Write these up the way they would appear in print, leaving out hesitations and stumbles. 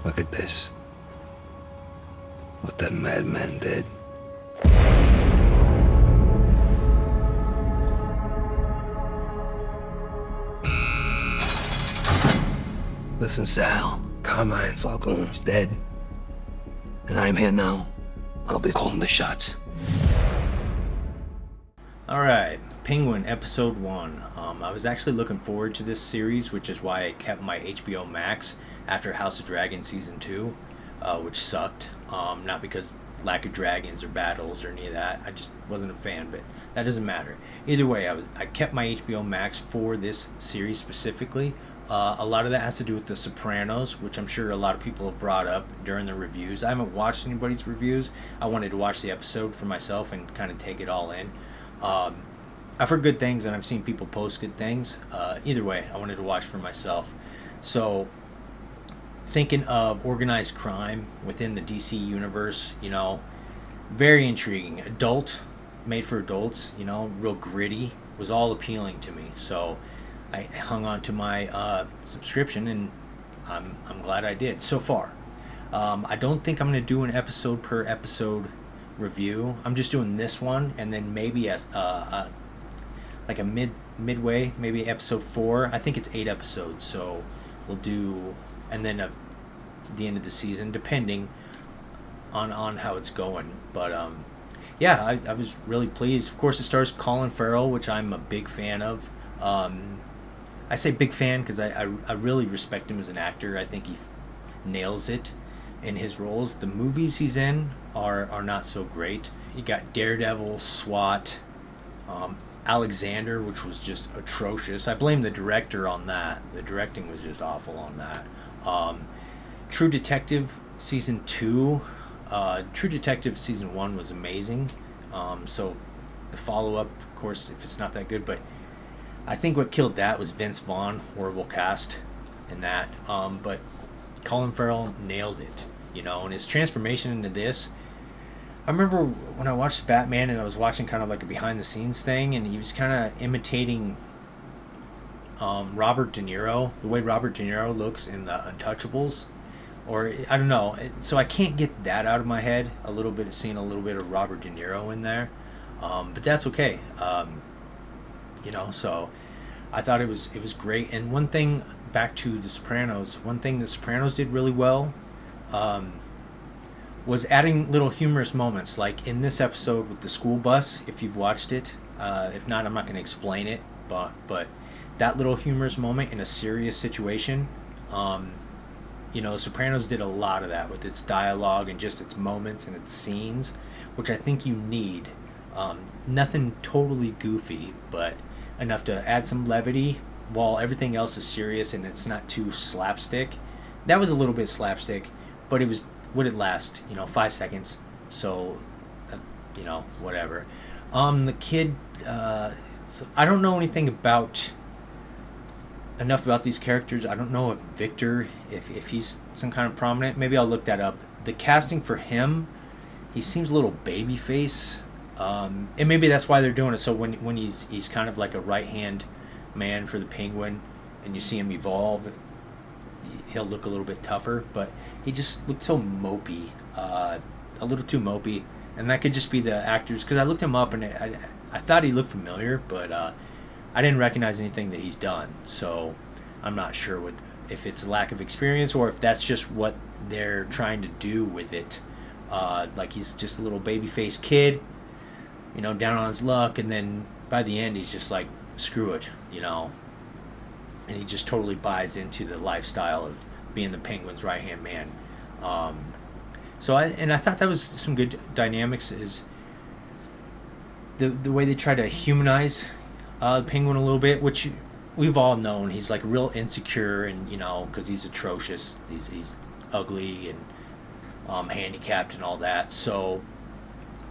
Look at this. What that madman did. Listen, Sal. Carmine Falcone's dead. And I'm here now. I'll be calling the shots. Alright, Penguin Episode 1. I was actually looking forward to this series, which is why I kept my HBO Max after House of Dragon Season 2, which sucked. Not because lack of dragons or battles or any of that. I just wasn't a fan, but that doesn't matter. Either way, I kept my HBO Max for this series specifically. A lot of that has to do with The Sopranos, which I'm sure a lot of people have brought up during the reviews. I haven't watched anybody's reviews. I wanted to watch the episode for myself and kind of take it all in. I've heard good things and I've seen people post good things. Either way, I wanted to watch for myself. So, thinking of organized crime within the DC universe, very intriguing. Adult, made for adults, real gritty, was all appealing to me. So, I hung on to my subscription, and I'm glad I did so far. I don't think I'm going to do an episode per episode review. I'm just doing this one, and then maybe like a midway, maybe episode 4. I think it's 8 episodes, so we'll do, and then the end of the season, depending on how it's going. But yeah, I was really pleased. Of course, it stars Colin Farrell, which I'm a big fan of. I say big fan because I really respect him as an actor. I think he nails it in his roles. The movies he's in are not so great. You got Daredevil, SWAT, Alexander, which was just atrocious. I blame the director on that. The directing was just awful on that. True Detective Season 2. True Detective Season 1 was amazing. So the follow-up, of course, if it's not that good, but I think what killed that was Vince Vaughn. Horrible cast in that. But Colin Farrell nailed it, and his transformation into this. I remember when I watched Batman and I was watching kind of like a behind the scenes thing, and he was kind of imitating Robert De Niro, the way Robert De Niro looks in The Untouchables, or I don't know. So I can't get that out of my head. Seeing a little bit of Robert De Niro in there, but that's okay. So I thought it was great. And one thing, back to The Sopranos, one thing The Sopranos did really well was adding little humorous moments, like in this episode with the school bus, if you've watched it. If not, I'm not going to explain it, but that little humorous moment in a serious situation, The Sopranos did a lot of that with its dialogue and just its moments and its scenes, which I think you need. Nothing totally goofy, but enough to add some levity while everything else is serious and it's not too slapstick. That was a little bit slapstick, but it was, would it last? 5 seconds. So, whatever. The kid, so I don't know anything enough about these characters. I don't know if Victor, if he's some kind of prominent. Maybe I'll look that up. The casting for him, he seems a little baby face. And maybe that's why they're doing it. So when he's kind of like a right-hand man for the Penguin, and you see him evolve, he'll look a little bit tougher. But he just looked so mopey, a little too mopey, and that could just be the actors. Because I looked him up and I thought he looked familiar, but I didn't recognize anything that he's done. So I'm not sure if it's lack of experience or if that's just what they're trying to do with it. Like he's just a little baby-faced kid, down on his luck, and then by the end he's just like, screw it, and he just totally buys into the lifestyle of being the Penguin's right-hand man. So I thought that was some good dynamics, is the way they try to humanize the Penguin a little bit, which we've all known. He's like real insecure, and because he's atrocious, he's ugly and handicapped and all that. So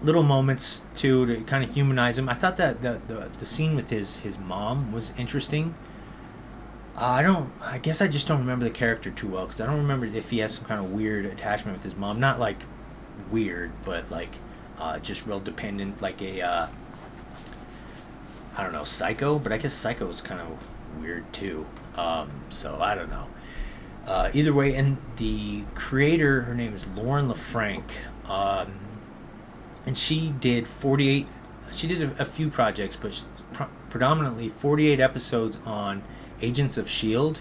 little moments too to kind of humanize him. I thought that the scene with his mom was interesting. I guess I just don't remember the character too well, because I don't remember if he has some kind of weird attachment with his mom. Not like weird, but like just real dependent, like a I don't know, Psycho. But I guess Psycho is kind of weird too. So I don't know. Either way, and the creator, her name is Lauren LaFranc, and she did 48. She did a few projects, but predominantly 48 episodes on Agents of Shield,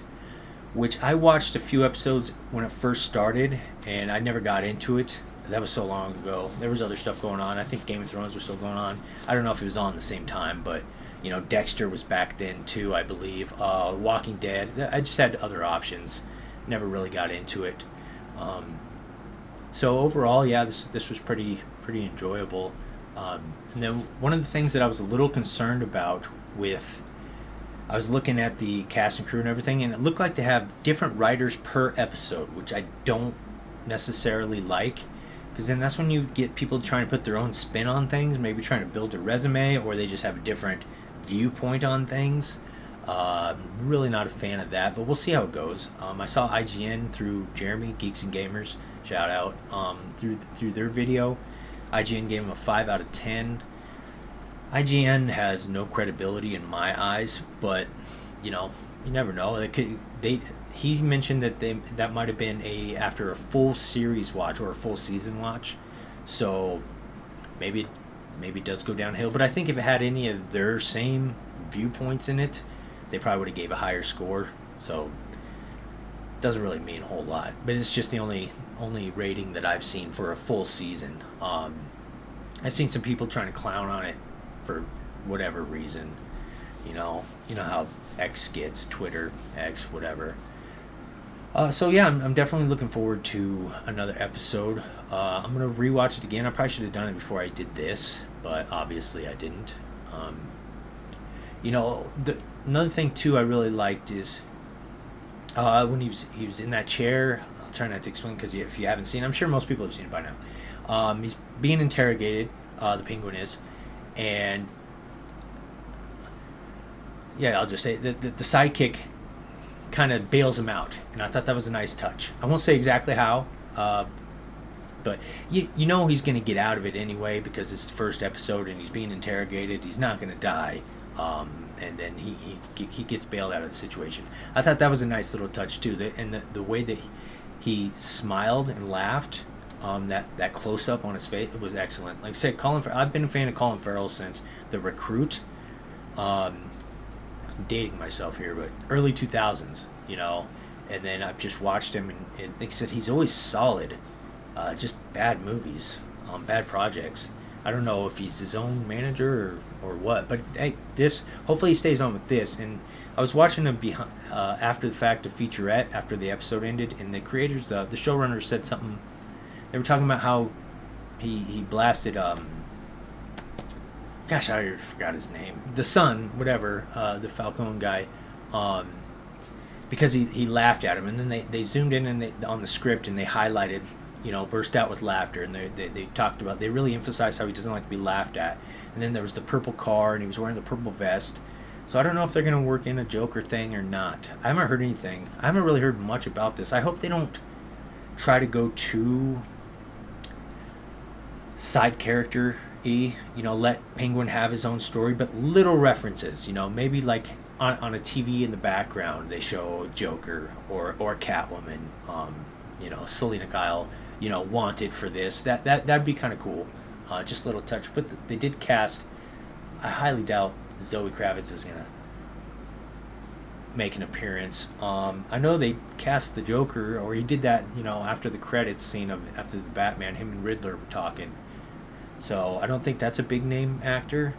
which I watched a few episodes when it first started, and I never got into it. That was so long ago. There was other stuff going on. I think Game of Thrones was still going on. I don't know if it was on at the same time, but Dexter was back then too, I believe. Walking Dead. I just had other options. Never really got into it. So overall, yeah, this was pretty enjoyable. And then one of the things that I was a little concerned about I was looking at the cast and crew and everything, and it looked like they have different writers per episode, which I don't necessarily like, because then that's when you get people trying to put their own spin on things, maybe trying to build a resume, or they just have a different viewpoint on things. Really not a fan of that, but we'll see how it goes. I saw IGN through Jeremy, Geeks and Gamers, shout out, through their video. IGN gave him a 5 out of 10. IGN has no credibility in my eyes, but you never know. He mentioned that might have been after a full series watch or a full season watch, so maybe it does go downhill. But I think if it had any of their same viewpoints in it, they probably would have gave a higher score. So it doesn't really mean a whole lot. But it's just the only rating that I've seen for a full season. I've seen some people trying to clown on it for whatever reason. You know how X gets, Twitter, X, whatever. So yeah, I'm definitely looking forward to another episode. I'm gonna rewatch it again. I probably should have done it before I did this, but obviously I didn't. Another thing too I really liked is when he was in that chair. I'll try not to explain, because if you haven't seen it, I'm sure most people have seen it by now. He's being interrogated. The Penguin is, and yeah, I'll just say the sidekick kind of bails him out, and I thought that was a nice touch. I won't say exactly how, but he's going to get out of it anyway, because it's the first episode and he's being interrogated. He's not going to die, and then he gets bailed out of the situation. I thought that was a nice little touch too. And the way that he smiled and laughed. That close up on his face, it was excellent. Like I said, I've been a fan of Colin Farrell since The Recruit. I'm dating myself here, but early 2000s, and then I've just watched him, and like I said, he's always solid. Just bad movies, bad projects. I don't know if he's his own manager or what, but hey, hopefully he stays on with this. And I was watching him after the fact, a featurette after the episode ended, and the creators, the showrunners said something. They were talking about how he blasted, gosh, I already forgot his name. The son, whatever, the Falcone guy, because he laughed at him. And then they zoomed in on the script, and they highlighted, burst out with laughter. And they talked about, they really emphasized how he doesn't like to be laughed at. And then there was the purple car, and he was wearing the purple vest. So I don't know if they're going to work in a Joker thing or not. I haven't heard anything. I haven't really heard much about this. I hope they don't try to go too side character-y, let Penguin have his own story, but little references, maybe like on a TV in the background they show Joker or Catwoman, Selena Kyle, wanted for this. That'd be kind of cool. Just a little touch. But they did cast. I highly doubt Zoe Kravitz is gonna make an appearance. I know they cast the Joker, or he did that, after the credits scene after the Batman, him and Riddler were talking. So I don't think that's a big name actor.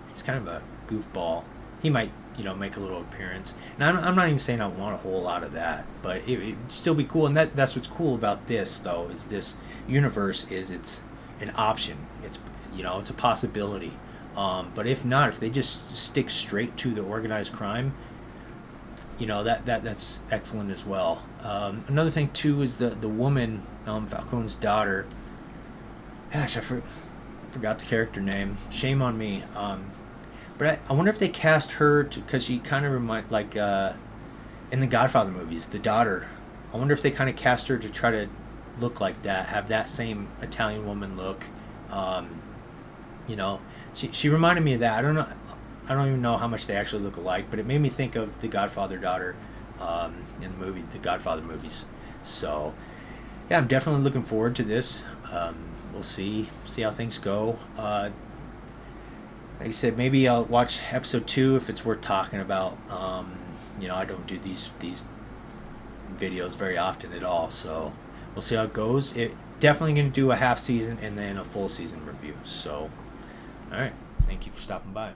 He's kind of a goofball. He might, make a little appearance. And I'm not even saying I want a whole lot of that, but it'd still be cool. And that's what's cool about this, though, is this universe it's an option. It's it's a possibility. But if not, if they just stick straight to the organized crime, that's excellent as well. Another thing too is the woman, Falcone's daughter. Gosh, I forgot the character name. Shame on me. But I wonder if they cast her because she kind of reminds, like, in the Godfather movies, the daughter. I wonder if they kind of cast her to try to look like that, have that same Italian woman look. She reminded me of that. I don't even know how much they actually look alike, but it made me think of the Godfather daughter. in the Godfather movies. So yeah, I'm definitely looking forward to this. We'll see how things go. Like I said, maybe I'll watch episode 2 if it's worth talking about. I don't do these videos very often at all, so we'll see how it goes. It definitely going to do a half season and then a full season review. So, all right, thank you for stopping by.